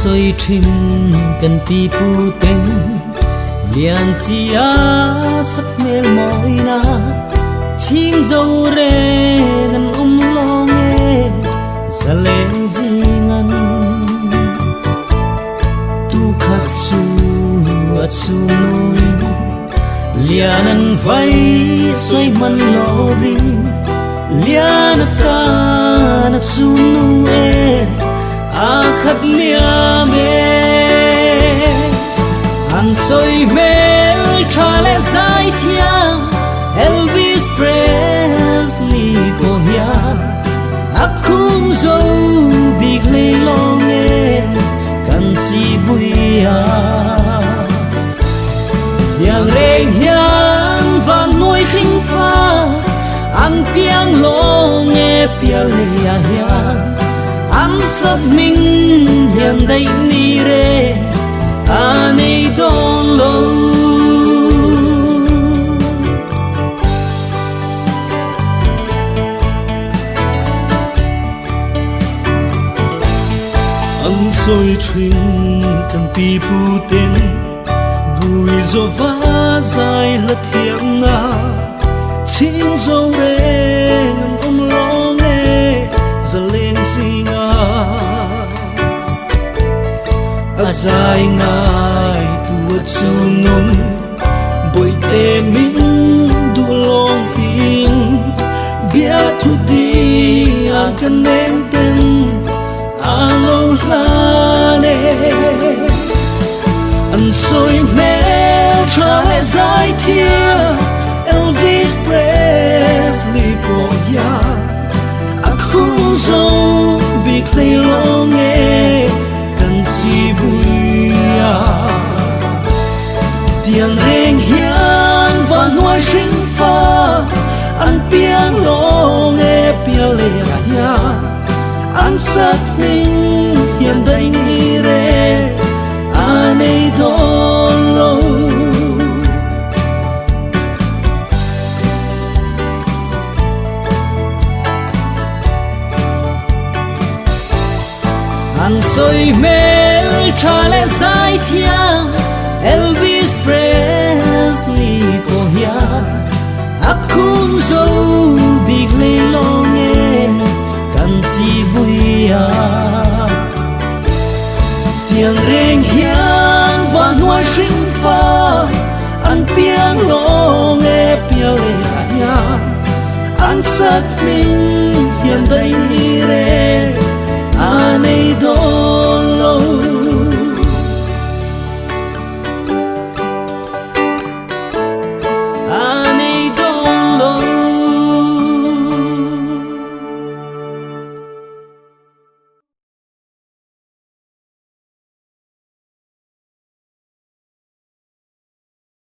soi trin kan ti pu ten lian chia sắc mel moi na ching dâu re gan lo nghe za len zingan tu khát chu a chu noi lian an vai soi man lo ving lian ka na chu nu e a khát liam e an soi mel tra le sai thiang Elvis Presley bohia akung zo big le long e kan chi buia yang reng hian van noi khinh pha an piang long e pia le ya hian an sat minh hian dai ni re anei don lo soi trin kan pi pu ten bui zo va zai la thiam na ching zo re ngam lo nghe za len singa a zai ngai tu chu num boi te min du long tin bia tu di a kan nen ten alo lane an soi mel tra le zai thia Elvis Presley boya akung zo big le long e kan si buia tiang reng hian va nuai sing fa an piang long e pia le ya an sát minh hiền đây ni re anei don lo an soi mel tra le sai thiang Elvis Presley bohia akung zo big le long e kan chi buia tiang reng hian va nuai sing fa an piang long e pia le ya an sát minh